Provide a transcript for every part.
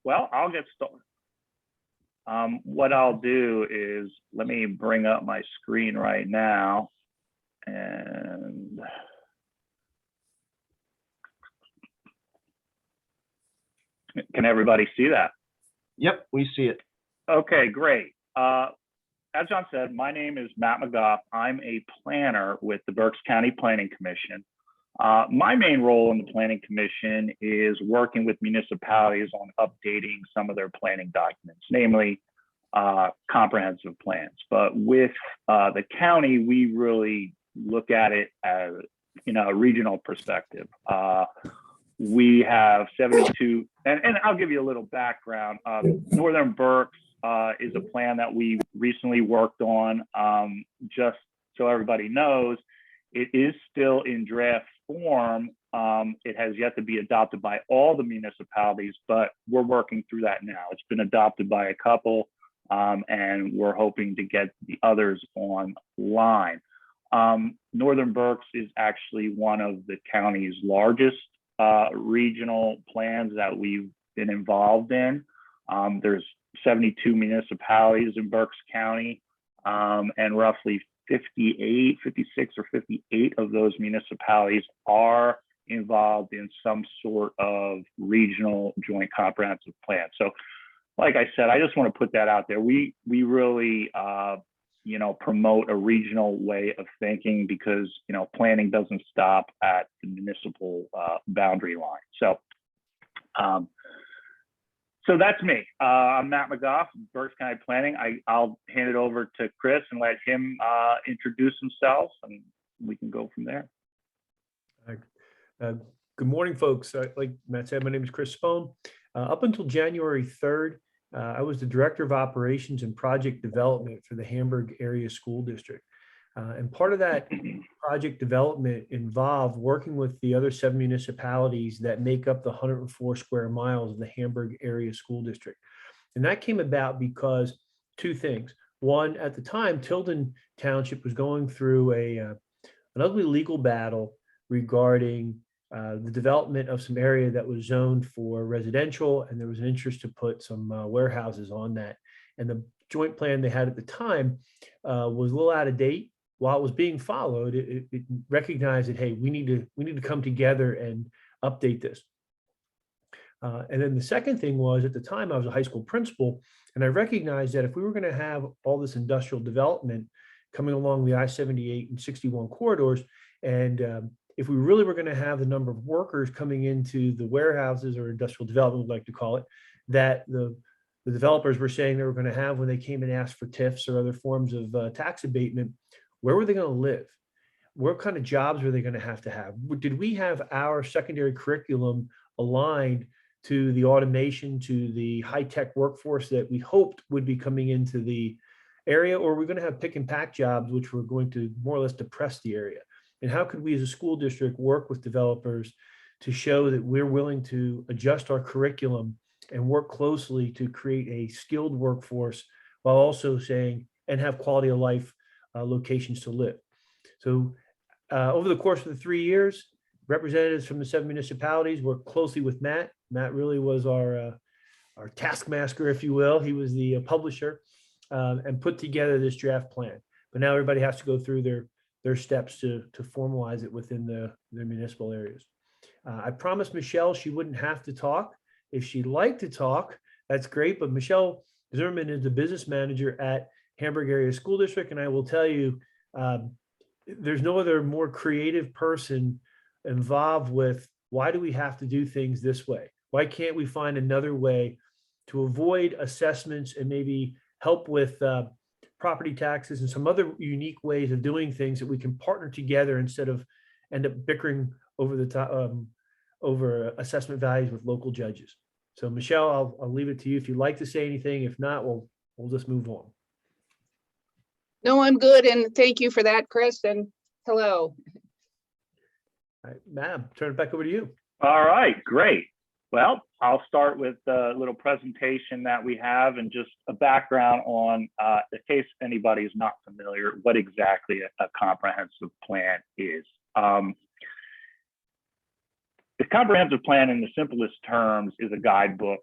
Well, I'll get started. What I'll do is, let me bring up my screen right now. And can everybody see that? Yep, we see it. Okay, great. As John said, my name is Matt McGough. I'm a planner with the Berks County Planning Commission. My main role in the Planning Commission is working with municipalities on updating some of their planning documents, namely comprehensive plans. But with the county, we really look at it as, a regional perspective. We have 72, and I'll give you a little background. Northern Berks is a plan that we recently worked on. Just so everybody knows, it is still in draft form. It has yet to be adopted by all the municipalities, but we're working through that now. It's been adopted by a couple, and we're hoping to get the others online. Northern Berks is actually one of the county's largest regional plans that we've been involved in. There's 72 municipalities in Berks County, and roughly 56 or 58 of those municipalities are involved in some sort of regional joint comprehensive plan. So like I said, I just want to put that out there. We really promote a regional way of thinking because planning doesn't stop at the municipal boundary line. So that's me. I'm Matt McGough, Berks County Planning. I'll hand it over to Chris and let him introduce himself, and we can go from there. Good morning, folks. Like Matt said, my name is Chris Spohn. Up until January 3rd, I was the Director of Operations and Project Development for the Hamburg Area School District. And part of that project development involved working with the other 7 municipalities that make up the 104 square miles of the Hamburg Area School District. And that came about because 2 things. One, at the time, Tilden Township was going through an ugly legal battle regarding the development of some area that was zoned for residential, and there was an interest to put some warehouses on that. And the joint plan they had at the time was a little out of date. While it was being followed, it recognized that, hey, we need to come together and update this. And then the second thing was, at the time, I was a high school principal, and I recognized that if we were going to have all this industrial development coming along the I-78 and 61 corridors, and if we really were going to have the number of workers coming into the warehouses, or industrial development, we'd like to call it, that the developers were saying they were going to have when they came and asked for TIFs or other forms of tax abatement, where were they going to live? What kind of jobs were they going to have? Did we have our secondary curriculum aligned to the automation, to the high-tech workforce that we hoped would be coming into the area, or were we going to have pick and pack jobs, which were going to more or less depress the area? And how could we as a school district work with developers to show that we're willing to adjust our curriculum and work closely to create a skilled workforce, while also saying, and have quality of life locations to live? So over the course of the 3 years, representatives from the 7 municipalities worked closely with Matt. Matt really was our taskmaster, if you will. He was the publisher, and put together this draft plan. But now everybody has to go through their steps to formalize it within their municipal areas. I promised Michelle she wouldn't have to talk. If she'd like to talk, that's great. But Michelle Zimmerman is the business manager at Hamburg Area School District. And I will tell you, there's no other more creative person involved with, why do we have to do things this way? Why can't we find another way to avoid assessments and maybe help with property taxes and some other unique ways of doing things that we can partner together instead of end up bickering over the top, over assessment values with local judges? So Michelle, I'll leave it to you if you'd like to say anything. If not, we'll just move on. No, I'm good. And thank you for that, Chris. And hello. All right, ma'am, turn it back over to you. All right, great. Well, I'll start with a little presentation that we have and just a background on, in case anybody is not familiar, what exactly a comprehensive plan is. The comprehensive plan, in the simplest terms, is a guidebook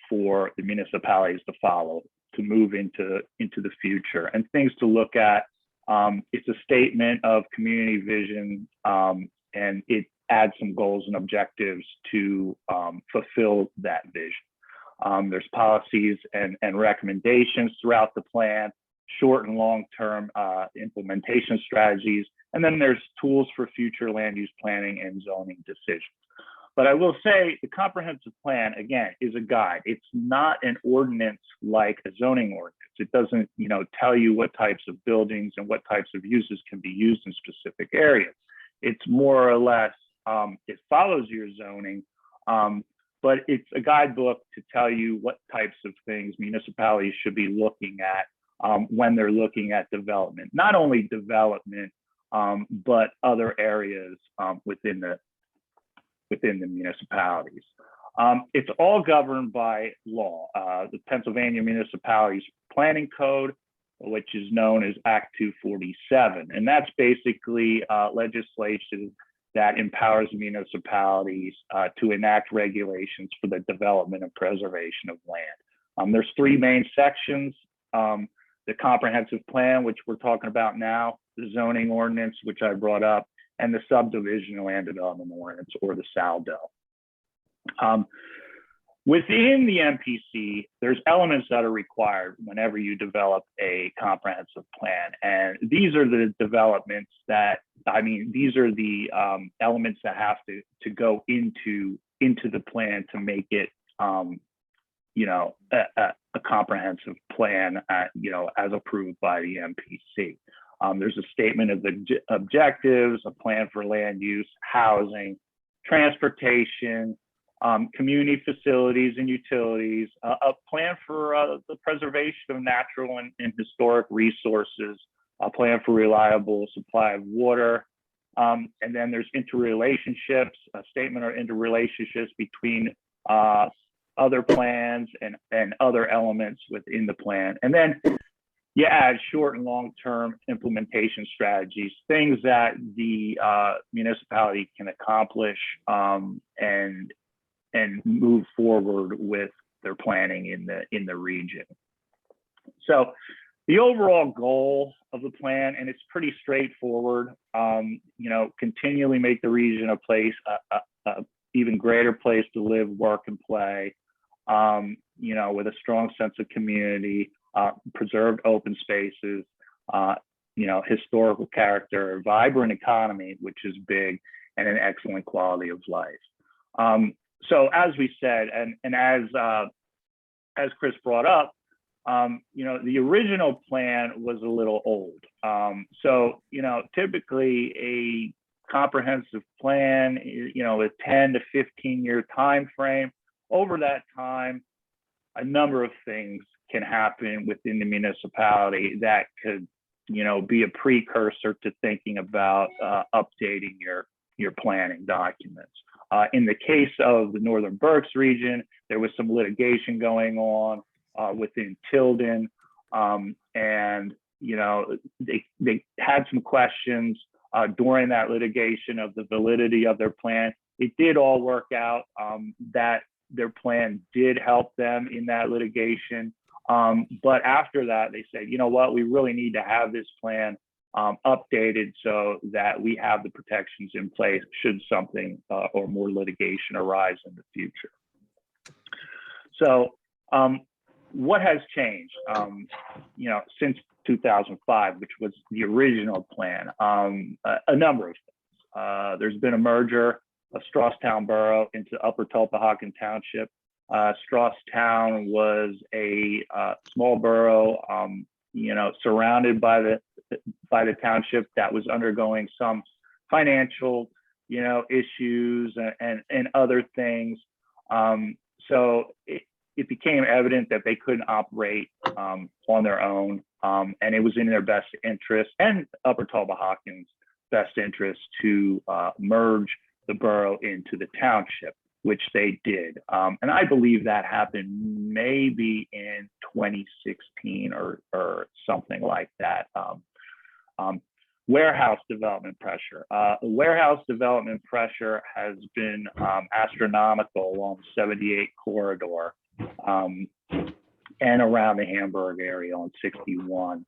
for the municipalities to follow to move into the future. And things to look at, it's a statement of community vision, and it adds some goals and objectives to fulfill that vision. There's policies and recommendations throughout the plan, short and long-term implementation strategies, and then there's tools for future land use planning and zoning decisions. But I will say the comprehensive plan, again, is a guide. It's not an ordinance like a zoning ordinance. It doesn't, tell you what types of buildings and what types of uses can be used in specific areas. It's more or less, it follows your zoning, but it's a guidebook to tell you what types of things municipalities should be looking at when they're looking at development. Not only development, but other areas within the municipalities. It's all governed by law. The Pennsylvania Municipalities Planning Code, which is known as Act 247. And that's basically legislation that empowers municipalities to enact regulations for the development and preservation of land. There's three main sections: the comprehensive plan, which we're talking about now, the zoning ordinance, which I brought up, and the subdivision land development ordinance, or the SALDO. Within the MPC, there's elements that are required whenever you develop a comprehensive plan. And these are the developments that, these are the elements that have to go into the plan to make it, a comprehensive plan, as approved by the MPC. There's a statement of the objectives, a plan for land use, housing, transportation, community facilities and utilities, a plan for the preservation of natural and historic resources, a plan for reliable supply of water, and then there's interrelationships, a statement of interrelationships between other plans and other elements within the plan. And then you add short and long-term implementation strategies, things that the municipality can accomplish and move forward with their planning in the region. So the overall goal of the plan, and it's pretty straightforward, continually make the region a place, a even greater place to live, work, and play, with a strong sense of community, preserved open spaces, historical character, vibrant economy, which is big, and an excellent quality of life. So as we said, and as Chris brought up, the original plan was a little old. So typically a comprehensive plan, a 10 to 15-year time frame. Over that time, a number of things can happen within the municipality that could, be a precursor to thinking about updating your planning documents. In the case of the Northern Berks region, there was some litigation going on within Tilden, and they had some questions during that litigation of the validity of their plan. It did all work out that their plan did help them in that litigation. But after that, they said, you know what, we really need to have this plan updated so that we have the protections in place should something or more litigation arise in the future. So what has changed, since 2005, which was the original plan? A number of things. There's been a merger of Strawstown Borough into Upper Tulpehocken Township. Strawstown was a small borough, surrounded by the township that was undergoing some financial, issues and other things. So it became evident that they couldn't operate on their own, and it was in their best interest and Upper Tulpehocken's best interest to merge the borough into the township, which they did. And I believe that happened maybe in 2016 or something like that. Warehouse development pressure. Warehouse development pressure has been astronomical along the 78 corridor. and around the Hamburg area on 61.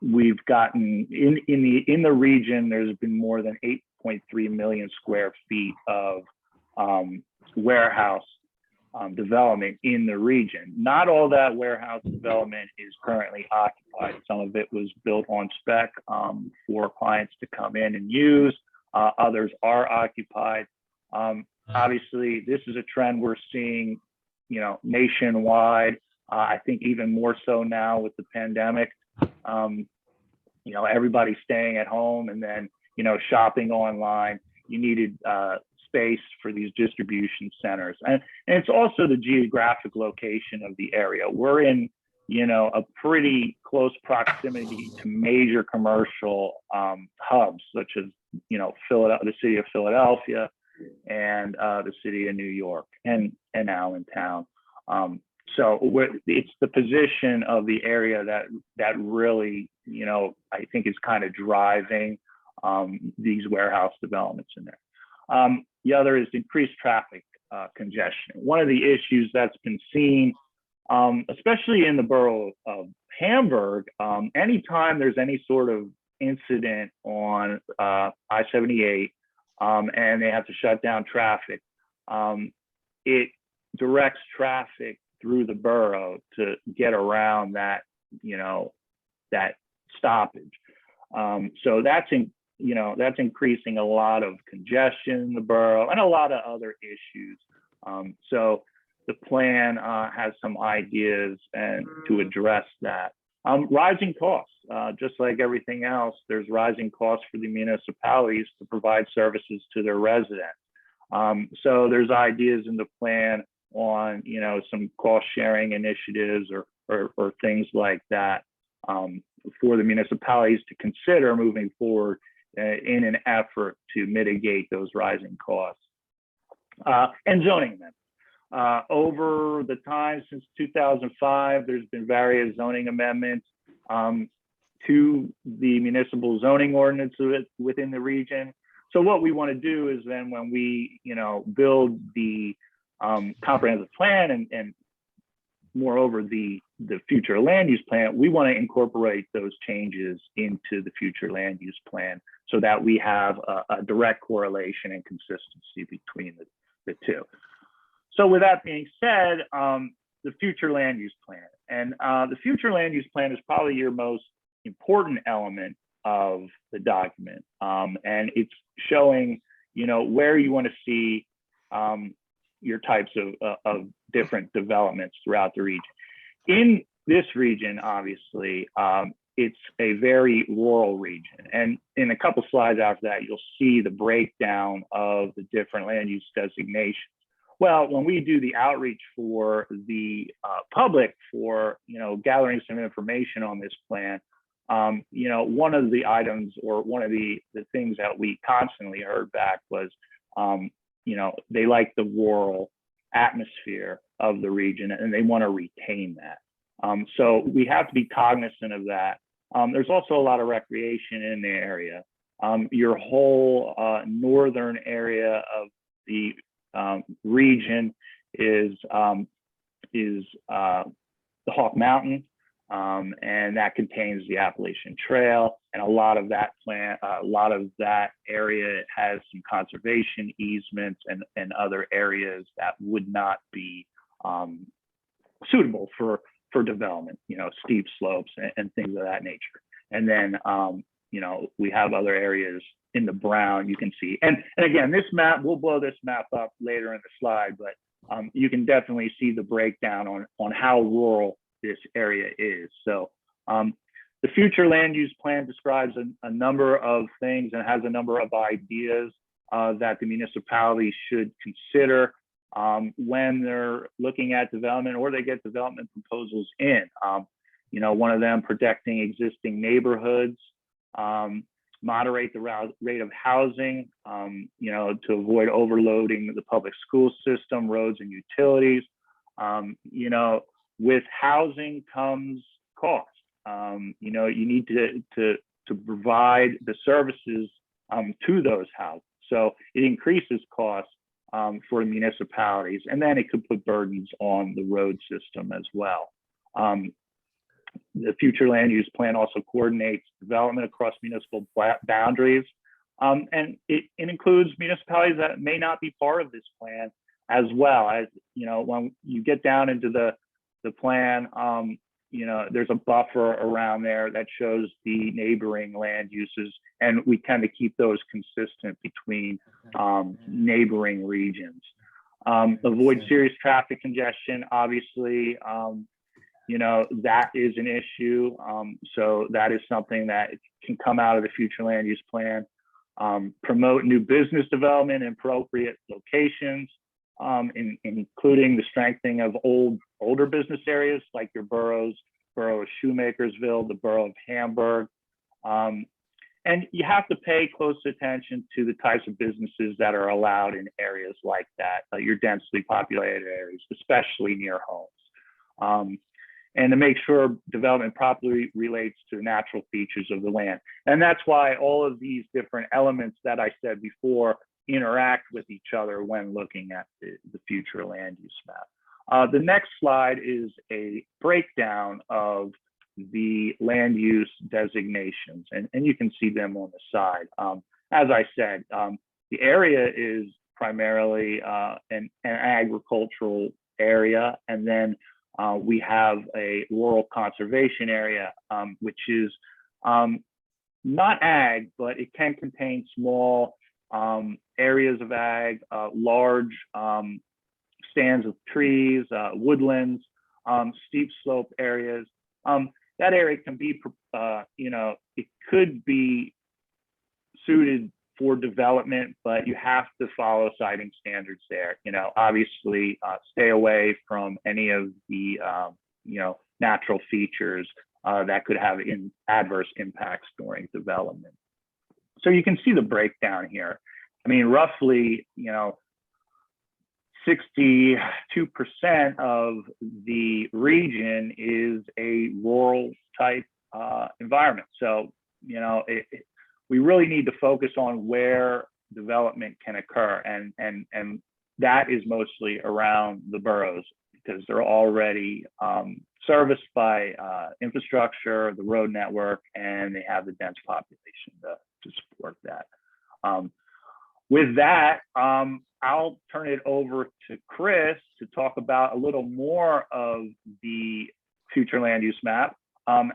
We've gotten in the region, there's been more than 8.3 million square feet of warehouse development in the region. Not all that warehouse development is currently occupied. Some of it was built on spec for clients to come in and use. Others are occupied. Obviously, this is a trend we're seeing, nationwide. I think even more so now with the pandemic. Everybody's staying at home and then, shopping online. You needed space for these distribution centers. And it's also the geographic location of the area. We're in, a pretty close proximity to major commercial hubs, such as, the city of Philadelphia and the city of New York and Allentown. So it's the position of the area that really, I think is kind of driving these warehouse developments in there. The other is increased traffic congestion. One of the issues that's been seen, especially in the borough of Hamburg, anytime there's any sort of incident on I-78 and they have to shut down traffic, it directs traffic through the borough to get around that, that stoppage. So that's increasing a lot of congestion in the borough and a lot of other issues. So the plan has some ideas and to address that. Rising costs, just like everything else, there's rising costs for the municipalities to provide services to their residents. So there's ideas in the plan on, some cost sharing initiatives or things like that for the municipalities to consider moving forward in an effort to mitigate those rising costs. And zoning amendments. Over the time since 2005, there's been various zoning amendments to the municipal zoning ordinances within the region. So what we want to do is then when we, build the comprehensive plan and moreover the future land use plan, we want to incorporate those changes into the future land use plan so that we have a direct correlation and consistency between the two. So with that being said, the future land use plan. And the future land use plan is probably your most important element of the document. And it's showing, where you want to see your types of different developments throughout the region. In this region, obviously, it's a very rural region. And in a couple slides after that, you'll see the breakdown of the different land use designations. Well, when we do the outreach for the public for, gathering some information on this plan, one of the items or one of the things that we constantly heard back was, they like the rural atmosphere of the region and they want to retain that. So we have to be cognizant of that. There's also a lot of recreation in the area. Your whole northern area of the region is the Hawk Mountain, and that contains the Appalachian Trail, and a lot of that area has some conservation easements and other areas that would not be suitable for development, steep slopes and things of that nature. And then we have other areas in the brown you can see. And again, this map, we'll blow this map up later in the slide, but you can definitely see the breakdown on how rural this area is. So the future land use plan describes a number of things and has a number of ideas that the municipalities should consider when they're looking at development or they get development proposals in. One of them, protecting existing neighborhoods, moderate the rate of housing, to avoid overloading the public school system, roads and utilities. With housing comes cost. You need to provide the services to those houses. So it increases costs for municipalities. And then it could put burdens on the road system as well. The future land use plan also coordinates development across municipal boundaries. And it includes municipalities that may not be part of this plan as well. As you know, when you get down into the plan, you know, there's a buffer around there that shows the neighboring land uses, and we tend to keep those consistent between neighboring regions. Avoid serious traffic congestion, obviously. You know, that is an issue. So that is something that can come out of the future land use plan. Promote new business development in appropriate locations, including the strengthening of older business areas like your boroughs, borough of Shoemakersville, the borough of Hamburg. And you have to pay close attention to the types of businesses that are allowed in areas like that, your densely populated areas, especially near homes. And to make sure development properly relates to the natural features of the land. And that's why all of these different elements that I said before interact with each other when looking at the future land use map. The next slide is a breakdown of the land use designations, and you can see them on the side. As I said, the area is primarily an agricultural area, and then we have a rural conservation area, which is not ag, but it can contain small areas of ag, large stands of trees, woodlands, steep slope areas. That area can be, you know, it could be suited for development, but you have to follow siting standards there. You know, obviously stay away from any of the, you know, natural features that could have adverse impacts during development. So you can see the breakdown here. I mean, roughly, you know, 62% of the region is a rural type environment. So, you know, we really need to focus on where development can occur. And that is mostly around the boroughs because they're already serviced by infrastructure, the road network, and they have the dense population to support that. With that, I'll turn it over to Chris to talk about a little more of the future land use map.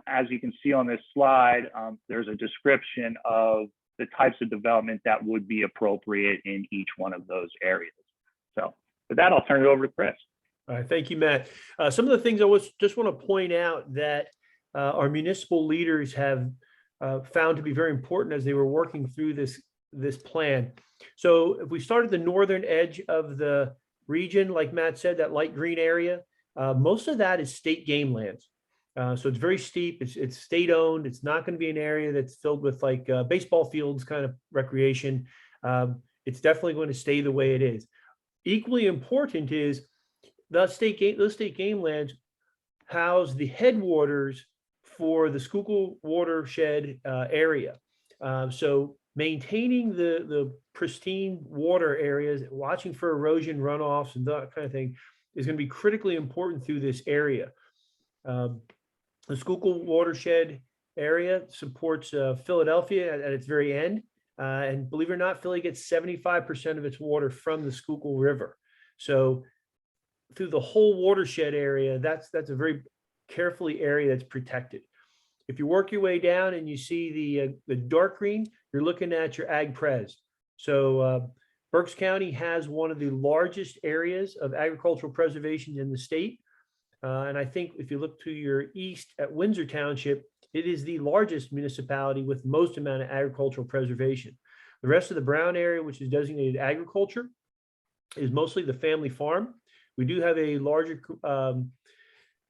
As you can see on this slide, there's a description of the types of development that would be appropriate in each one of those areas. So with that, I'll turn it over to Chris. All right, thank you, Matt. Some of the things I just want to point out that our municipal leaders have found to be very important as they were working through this plan. So if we start at the northern edge of the region, like Matt said, that light green area, most of that is state game lands. So it's very steep, it's state owned. It's not going to be an area that's filled with like baseball fields kind of recreation. It's definitely going to stay the way it is. Equally important is those state game lands house the headwaters for the Schuylkill watershed area. So maintaining the pristine water areas, watching for erosion runoffs and that kind of thing is going to be critically important through this area. The Schuylkill watershed area supports Philadelphia at its very end. And believe it or not, Philly gets 75% of its water from the Schuylkill River. So through the whole watershed area, that's a very carefully area that's protected. If you work your way down and you see the dark green, you're looking at your ag pres. So Berks County has one of the largest areas of agricultural preservation in the state. And I think if you look to your east at Windsor Township, it is the largest municipality with most amount of agricultural preservation. The rest of the brown area, which is designated agriculture, is mostly the family farm. We do have a larger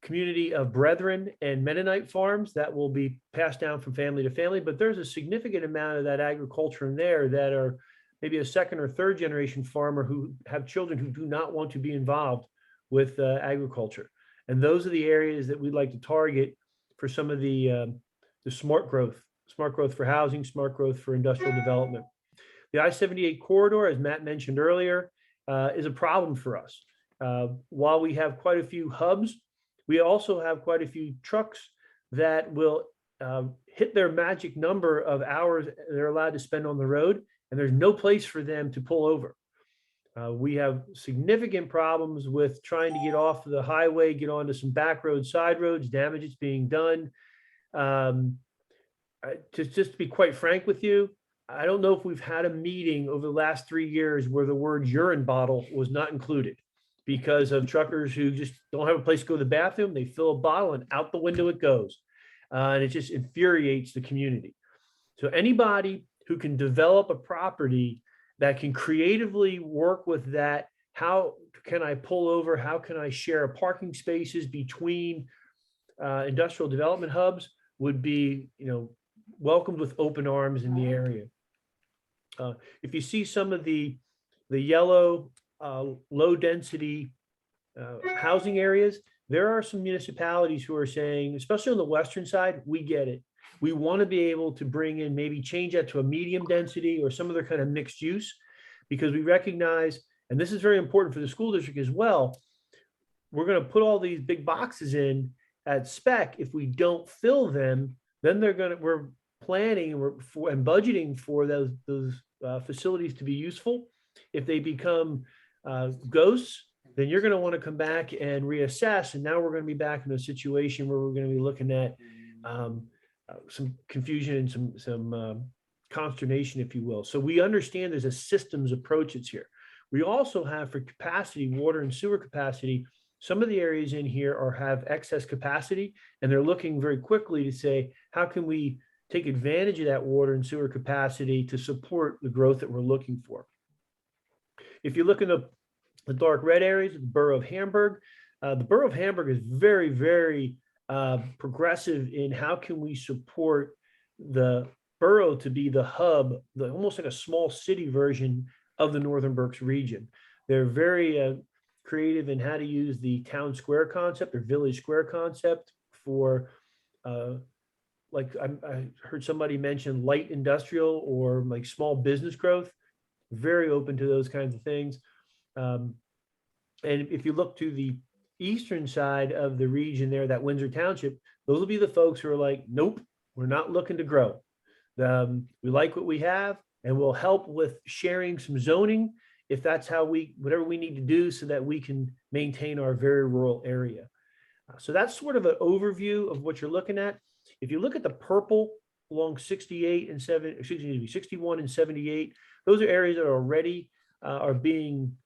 community of Brethren and Mennonite farms that will be passed down from family to family, but there's a significant amount of that agriculture in there that are maybe a second or third generation farmer who have children who do not want to be involved with agriculture. And those are the areas that we'd like to target for some of the smart growth for housing, smart growth for industrial development. The I-78 corridor, as Matt mentioned earlier, is a problem for us. While we have quite a few hubs, we also have quite a few trucks that will hit their magic number of hours they're allowed to spend on the road, and there's no place for them to pull over. We have significant problems with trying to get off the highway, get onto some back roads, side roads, damage is being done. Just to be quite frank with you, I don't know if we've had a meeting over the last 3 years where the word urine bottle was not included because of truckers who just don't have a place to go to the bathroom. They fill a bottle and out the window it goes. And it just infuriates the community. So anybody who can develop a property that can creatively work with that, how can I pull over? How can I share parking spaces between industrial development hubs would be, welcomed with open arms in the area. If you see some of the yellow low density housing areas, there are some municipalities who are saying, especially on the western side, we get it. We want to be able to bring in, maybe change that to a medium density or some other kind of mixed use, because we recognize, and this is very important for the school district as well, we're going to put all these big boxes in at spec. If we don't fill them, then we're planning and budgeting for those facilities to be useful. If they become ghosts, then you're going to want to come back and reassess. And now we're going to be back in a situation where we're going to be looking at some confusion and some consternation, if you will. So we understand there's a systems approach that's here. We also have, for capacity, water and sewer capacity, some of the areas in here have excess capacity, and they're looking very quickly to say, how can we take advantage of that water and sewer capacity to support the growth that we're looking for? If you look in the dark red areas of the borough of Hamburg, the borough of Hamburg is very, very progressive in how can we support the borough to be the hub, almost like a small city version of the Northern Berks region. They're very creative in how to use the town square concept or village square concept for, like I heard somebody mention light industrial or like small business growth. Very open to those kinds of things. And if you look to the eastern side of the region there, that Windsor Township, those will be the folks who are like, nope, we're not looking to grow. We like what we have, and we'll help with sharing some zoning if that's whatever we need to do so that we can maintain our very rural area. So that's sort of an overview of what you're looking at. If you look at the purple along 61 and 78, those are areas that already are being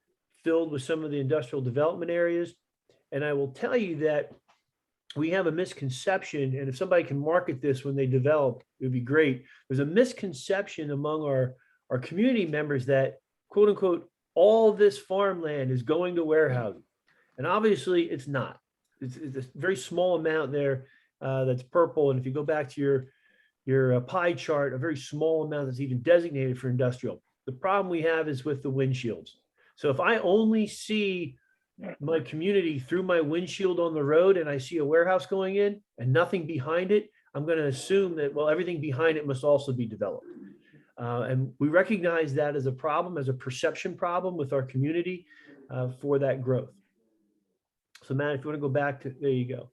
filled with some of the industrial development areas. And I will tell you that we have a misconception, and if somebody can market this when they develop, it would be great. There's a misconception among our community members that, quote unquote, all this farmland is going to warehousing. And obviously it's not. It's a very small amount there that's purple. And if you go back to your pie chart, a very small amount that's even designated for industrial. The problem we have is with the windshields. So if I only see my community through my windshield on the road and I see a warehouse going in and nothing behind it, I'm going to assume that, well, everything behind it must also be developed. And we recognize that as a problem, as a perception problem with our community for that growth. So Matt, if you want to go back to, there you go.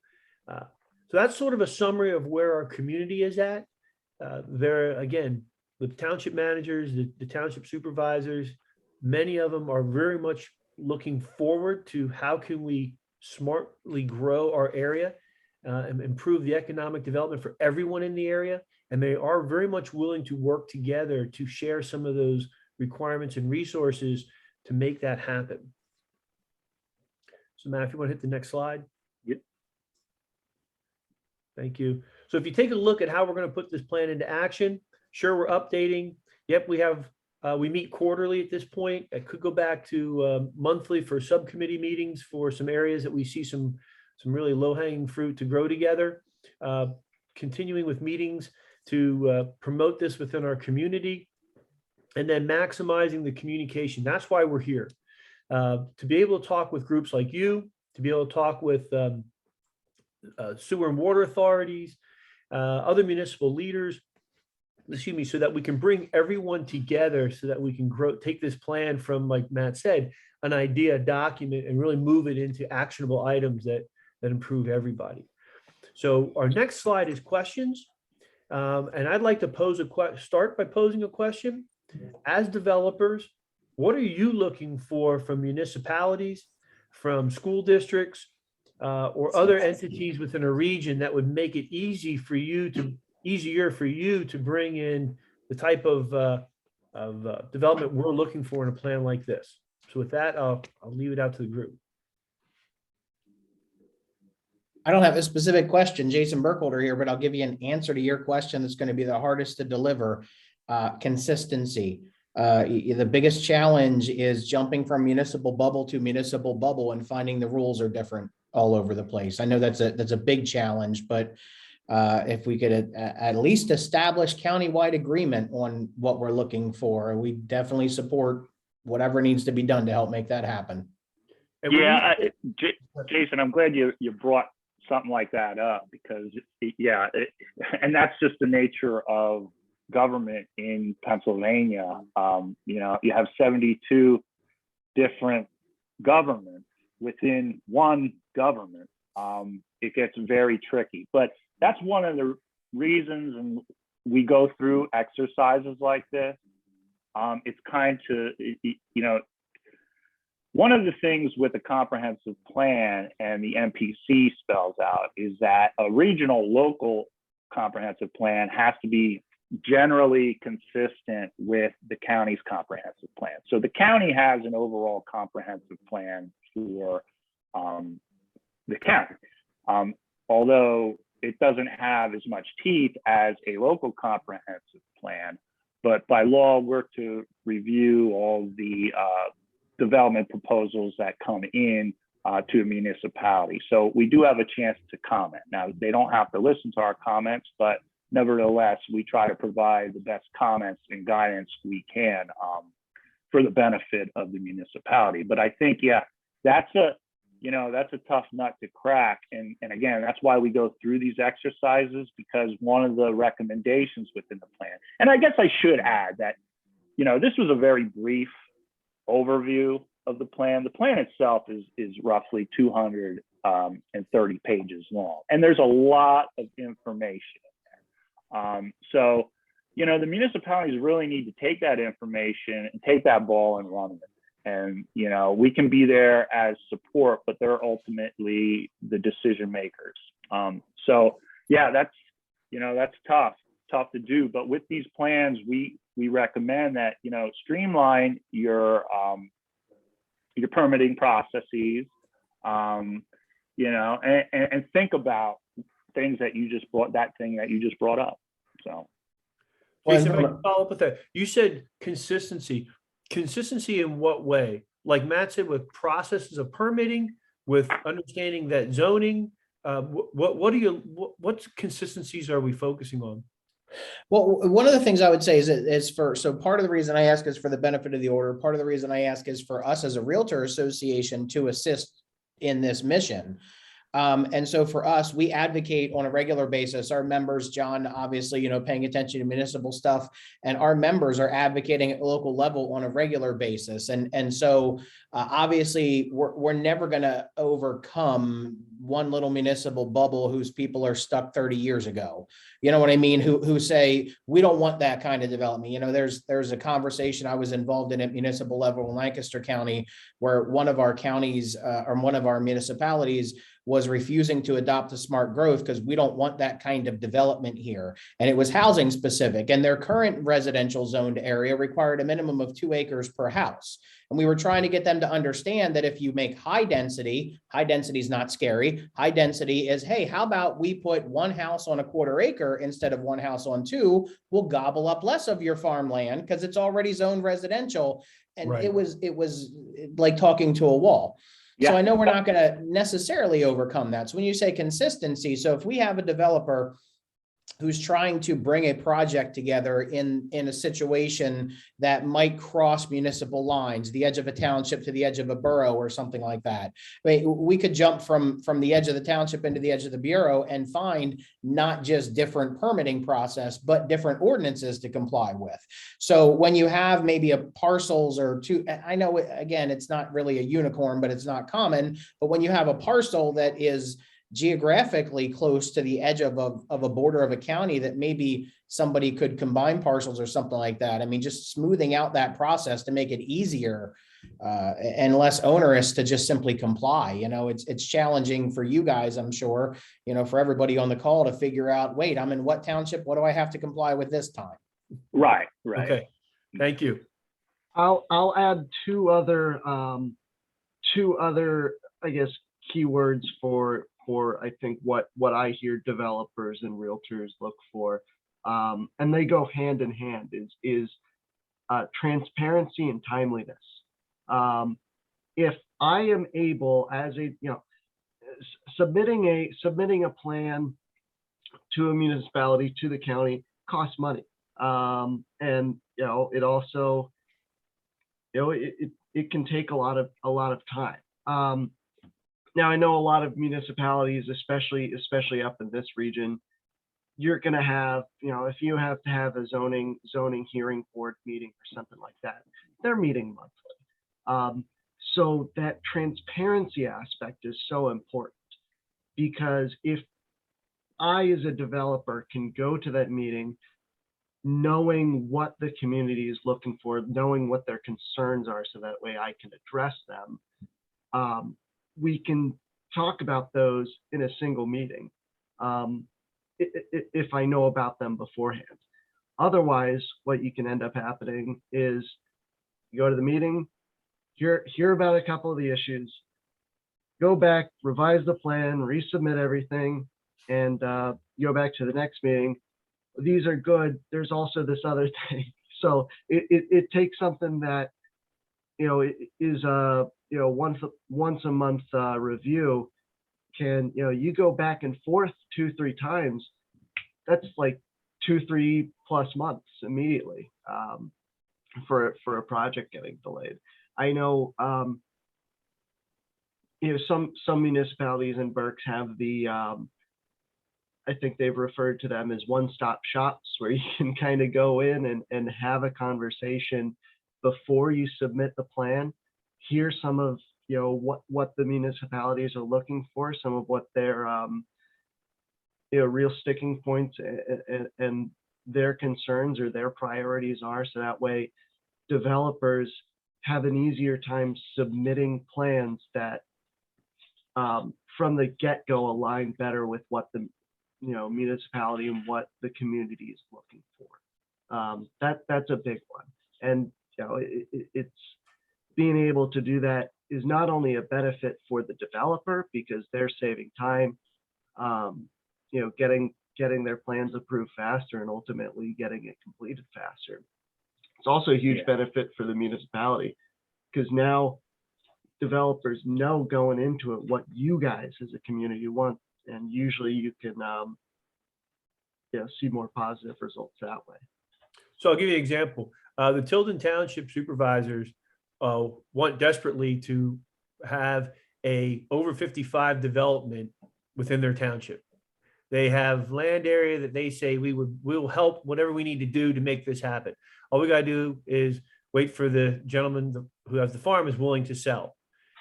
So that's sort of a summary of where our community is at. There, again, the township managers, the township supervisors, many of them are very much looking forward to how can we smartly grow our area and improve the economic development for everyone in the area. And they are very much willing to work together to share some of those requirements and resources to make that happen. So Matt, if you want to hit the next slide. Yep. Thank you. So if you take a look at how we're going to put this plan into action, sure, we're updating. Yep, we meet quarterly at this point. I could go back to monthly for subcommittee meetings for some areas that we see some really low-hanging fruit to grow together. Continuing with meetings to promote this within our community, and then maximizing the communication. That's why we're here. To be able to talk with groups like you, to be able to talk with sewer and water authorities, other municipal leaders, so that we can bring everyone together so that we can take this plan from, like Matt said, an idea, a document, and really move it into actionable items that improve everybody. So our next slide is questions. And I'd like to start by posing a question. As developers, what are you looking for from municipalities, from school districts, or other entities within a region that would make it easier for you to bring in the type of development we're looking for in a plan like this? So with that, I'll leave it out to the group. I don't have a specific question, Jason Burkholder here, but I'll give you an answer to your question that's going to be the hardest to deliver. Consistency. The biggest challenge is jumping from municipal bubble to municipal bubble and finding the rules are different all over the place. I know that's a big challenge, but if we could at least establish countywide agreement on what we're looking for, we definitely support whatever needs to be done to help make that happen. Yeah, Jason, I'm glad you brought something like that up, because and that's just the nature of government in Pennsylvania. You have 72 different governments within one government. It gets very tricky, but that's one of the reasons, and we go through exercises like this. It's kind to, one of the things with a comprehensive plan, and the MPC spells out, is that a regional local comprehensive plan has to be generally consistent with the county's comprehensive plan. So the county has an overall comprehensive plan for the county, although it doesn't have as much teeth as a local comprehensive plan. But by law, we're to review all the development proposals that come in to a municipality. So we do have a chance to comment. Now, they don't have to listen to our comments, but nevertheless, we try to provide the best comments and guidance we can for the benefit of the municipality. But I think, that's a tough nut to crack. And again, that's why we go through these exercises, because one of the recommendations within the plan, and I guess I should add that, this was a very brief overview of the plan. The plan itself is roughly 230 pages long, and there's a lot of information in there. So, the municipalities really need to take that information and take that ball and run with it. And, we can be there as support, but they're ultimately the decision makers. So yeah, that's tough to do. But with these plans, we recommend that, streamline your permitting processes, and think about things that you just brought up. So. Jason, if I can follow up with that, you said consistency. Consistency in what way? Like Matt said, with processes of permitting, with understanding that zoning, what consistencies are we focusing on? Well, one of the things I would say so part of the reason I ask is for the benefit of the order. Part of the reason I ask is for us as a realtor association to assist in this mission. And so for us, we advocate on a regular basis. Our members, John, obviously, paying attention to municipal stuff, and our members are advocating at the local level on a regular basis. And so obviously, we're never going to overcome one little municipal bubble whose people are stuck 30 years ago. You know what I mean? Who say, we don't want that kind of development. There's a conversation I was involved in at municipal level in Lancaster County, where one of our counties or one of our municipalities was refusing to adopt a smart growth because we don't want that kind of development here. And it was housing specific, and their current residential zoned area required a minimum of 2 acres per house. And we were trying to get them to understand that if you make high density is not scary. High density is, hey, how about we put one house on a 1/4 acre instead of one house on 2? We'll gobble up less of your farmland because it's already zoned residential. And Right. it was like talking to a wall. Yeah. So I know we're not going to necessarily overcome that. So when you say consistency, so if we have a developer who's trying to bring a project together in a situation that might cross municipal lines, the edge of a township to the edge of a borough or something like that. I mean, we could jump from the edge of the township into the edge of the bureau and find not just different permitting process, but different ordinances to comply with. So when you have maybe a parcels or two, I know, again, it's not really a unicorn, but it's not common, but when you have a parcel that is geographically close to the edge of a border of a county that maybe somebody could combine parcels or something like that. I mean, just smoothing out that process to make it easier and less onerous to just simply comply. You know, it's challenging for you guys, I'm sure, you know, for everybody on the call to figure out, wait, I'm in what township? What do I have to comply with this time? Right. Okay, thank you. I'll add two other, I guess, keywords for I think what I hear developers and realtors look for, and they go hand in hand, is transparency and timeliness. If I am able, as a, you know, submitting a plan to a municipality, to the county, costs money, and you know, it also, you know, it can take a lot of time. Now, I know a lot of municipalities, especially up in this region, you're going to have, you know, if you have to have a zoning hearing board meeting or something like that, they're meeting monthly. So that transparency aspect is so important, because if I, as a developer, can go to that meeting knowing what the community is looking for, knowing what their concerns are, so that way I can address them. We can talk about those in a single meeting, if I know about them beforehand. Otherwise, what you can end up happening is you go to the meeting, hear about a couple of the issues, go back, revise the plan, resubmit everything, and go back to the next meeting. These are good. There's also this other thing. So it takes something that, you know, is you know, once a month review. Can, you know, you go back and forth 2-3 times, that's like 2-3+ months immediately, for a project getting delayed. I know, you know, some municipalities in Berks have the, I think they've referred to them as one-stop shops, where you can kind of go in and have a conversation before you submit the plan, hear some of, you know, what the municipalities are looking for, some of what their you know, real sticking points and their concerns or their priorities are, so that way developers have an easier time submitting plans that from the get-go align better with what the, you know, municipality and what the community is looking for. That's a big one, and you know, it's being able to do that is not only a benefit for the developer, because they're saving time, you know, getting their plans approved faster and ultimately getting it completed faster. It's also a huge benefit for the municipality, because now developers know going into it what you guys as a community want, and usually you can you know, see more positive results that way. So I'll give you an example. The Tilden Township supervisors want desperately to have a over 55 development within their township. They have land area that they say we'll help whatever we need to do to make this happen. All we got to do is wait for the gentleman who has the farm is willing to sell.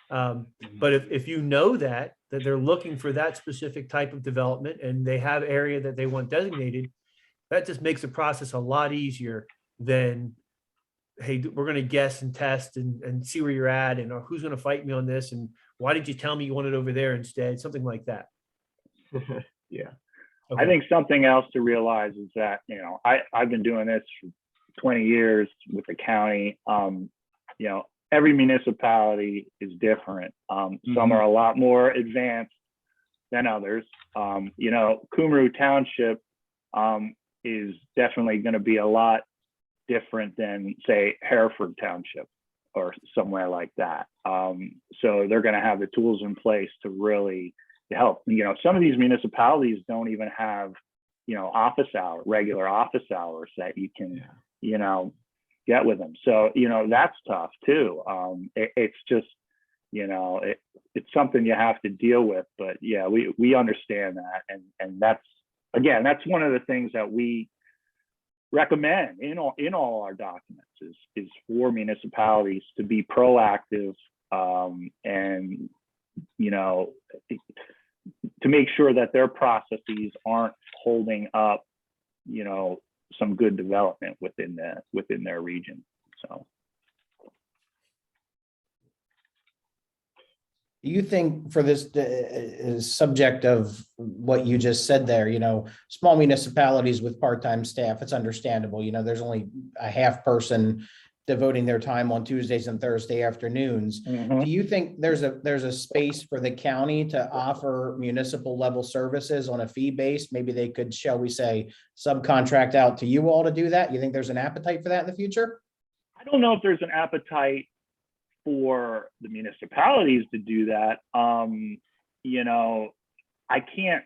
But if you know that they're looking for that specific type of development and they have area that they want designated, that just makes the process a lot easier than, hey, we're going to guess and test and see where you're at, and who's going to fight me on this, and why did you tell me you want it over there instead, something like that. Yeah. Okay. I think something else to realize is that, you know, I've been doing this for 20 years with the county. You know, every municipality is different. Some are a lot more advanced than others. You know, Kumru Township is definitely going to be a lot different than, say, Hereford Township or somewhere like that. So they're going to have the tools in place to really help. You know, some of these municipalities don't even have regular office hours that you can, get with them. So, that's tough too. It's just, it's something you have to deal with, but yeah, we understand that. And that's one of the things that we recommend in all our documents is for municipalities to be proactive, and, to make sure that their processes aren't holding up, some good development within their region. So. Do you think for this subject of what you just said there, small municipalities with part-time staff, it's understandable, there's only a half person devoting their time on Tuesdays and Thursday afternoons. Mm-hmm. Do you think there's a space for the county to offer municipal level services on a fee base? Maybe they could, shall we say, subcontract out to you all to do that? You think there's an appetite for that in the future? I don't know if there's an appetite for the municipalities to do that. I can't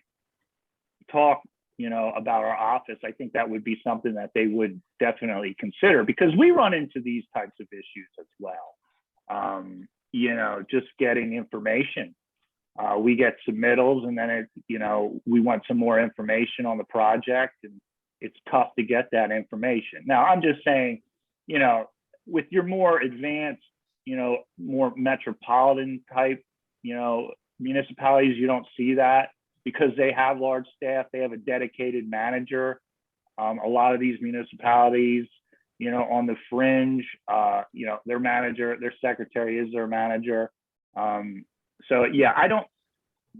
talk, about our office. I think that would be something that they would definitely consider, because we run into these types of issues as well. Just getting information. We get submittals, and then we want some more information on the project, and it's tough to get that information. Now, I'm just saying, with your more advanced, more metropolitan type, municipalities, you don't see that because they have large staff. They have a dedicated manager. A lot of these municipalities, on the fringe, their manager, their secretary is their manager. So yeah, I don't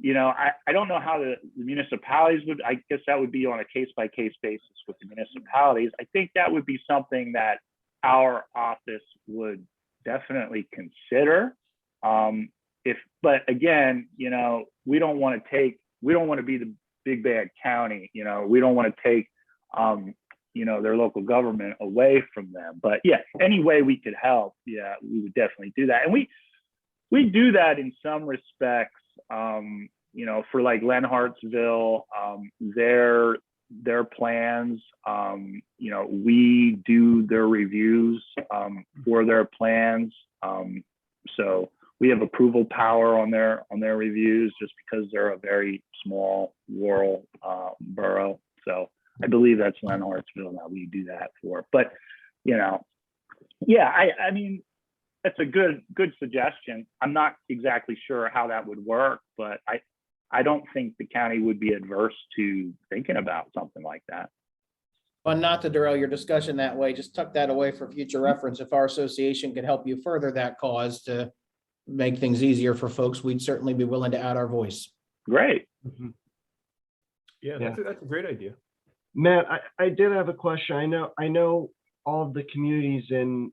know how the municipalities would. I guess that would be on a case-by-case basis with the municipalities. I think that would be something that our office would definitely consider. But again, we don't want to be the big bad county. We don't want to take, their local government away from them. But yeah, any way we could help, yeah, we would definitely do that. And we do that in some respects, for like Len Hartsville, their plans, we do their reviews for their plans. So we have approval power on their reviews just because they're a very small rural borough. So I believe that's Len Hartsville that we do that for. But, yeah, I mean, that's a good suggestion. I'm not exactly sure how that would work, but I don't think the county would be adverse to thinking about something like that. But not to derail your discussion that way, just tuck that away for future reference. If our association could help you further that cause to make things easier for folks, we'd certainly be willing to add our voice. Great. Mhm. Yeah, that's a great idea. Matt, I did have a question. I know all of the communities in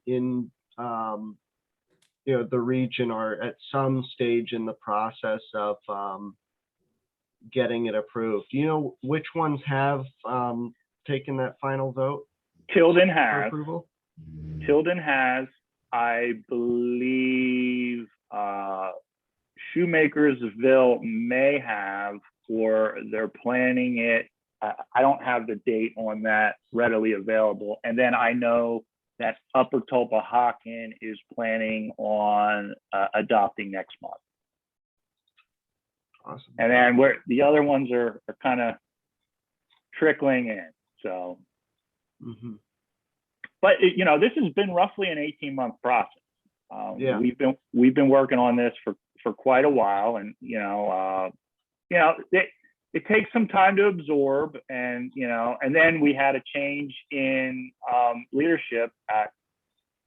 the region are at some stage in the process of getting it approved. Do you know which ones have taken that final vote Tilden for has. approval? Tilden has. I believe Shoemakersville may have, or they're planning it. I don't have the date on that readily available. And then I know that Upper Tulpehocken is planning on adopting next month. Awesome. And then the other ones are kind of trickling in. So, but this has been roughly an 18-month process. Yeah. We've been working on this for quite a while, and it takes some time to absorb, and then we had a change in leadership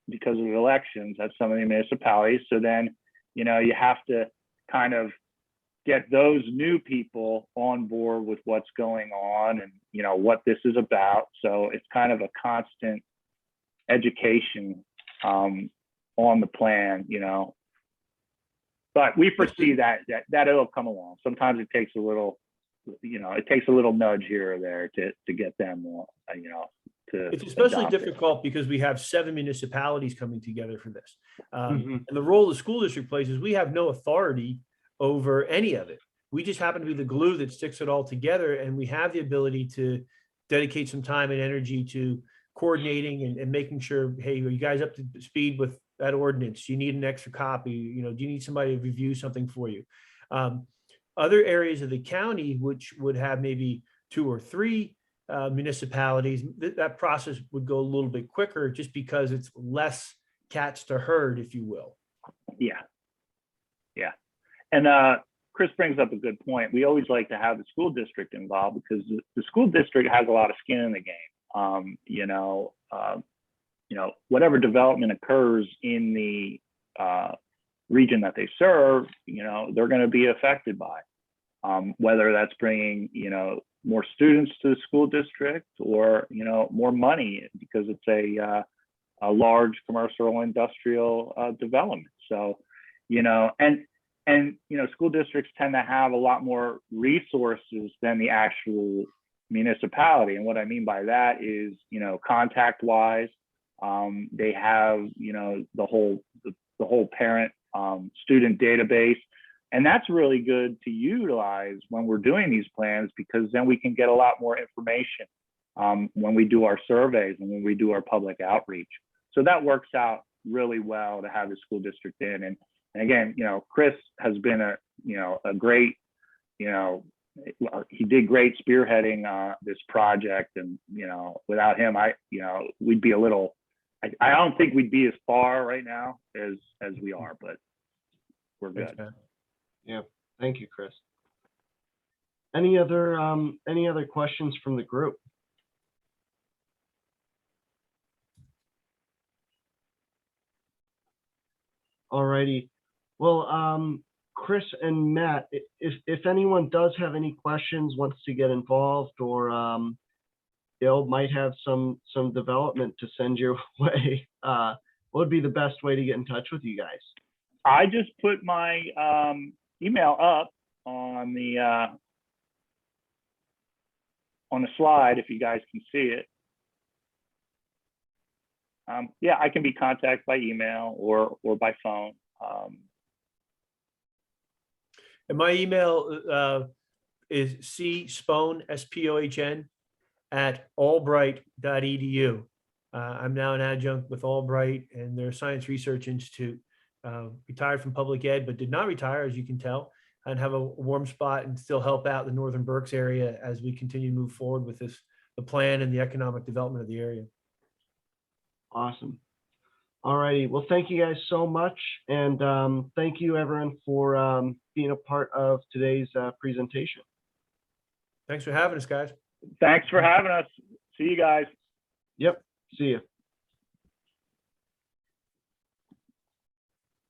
because of elections at some of the municipalities. So then you have to kind of get those new people on board with what's going on and what this is about. So it's kind of a constant education on the plan, but we foresee that it'll come along. Sometimes it takes a little nudge here or there to get them, to. It's especially adopt it. difficult because we have 7 municipalities coming together for this. And the role the school district plays is we have no authority over any of it. We just happen to be the glue that sticks it all together. And we have the ability to dedicate some time and energy to coordinating and making sure, hey, are you guys up to speed with that ordinance? Do you need an extra copy? You know, do you need somebody to review something for you? Other areas of the county, which would have maybe 2 or 3 municipalities, that process would go a little bit quicker just because it's less cats to herd, if you will. Yeah. Yeah. And Chris brings up a good point. We always like to have the school district involved because the school district has a lot of skin in the game. Whatever development occurs in the region that they serve, they're going to be affected by, whether that's bringing, more students to the school district or, more money because it's a large commercial industrial development. So, school districts tend to have a lot more resources than the actual municipality. And what I mean by that is, contact wise, they have, the whole parent student database. And that's really good to utilize when we're doing these plans, because then we can get a lot more information when we do our surveys and when we do our public outreach. So that works out really well to have the school district in. And again, Chris has been a great, he did great spearheading this project. And, without him, we'd be a little, I don't think we'd be as far right now as we are, but we're good. Thanks, Yeah, thank you, Chris. Any other questions from the group? Alrighty. Well, Chris and Matt, if anyone does have any questions, wants to get involved, or might have some development to send your way, what would be the best way to get in touch with you guys? I just put my email up on the slide if you guys can see it. I can be contacted by email or by phone. And my email is cspone, SPOHN, @albright.edu. I'm now an adjunct with Albright and their Science Research Institute. Retired from public ed, but did not retire, as you can tell, and have a warm spot and still help out the Northern Berks area as we continue to move forward with the plan and the economic development of the area. Awesome. All righty. Well, thank you guys so much. And thank you, everyone, for being a part of today's presentation. Thanks for having us, guys. Thanks for having us. See you guys. Yep. See you.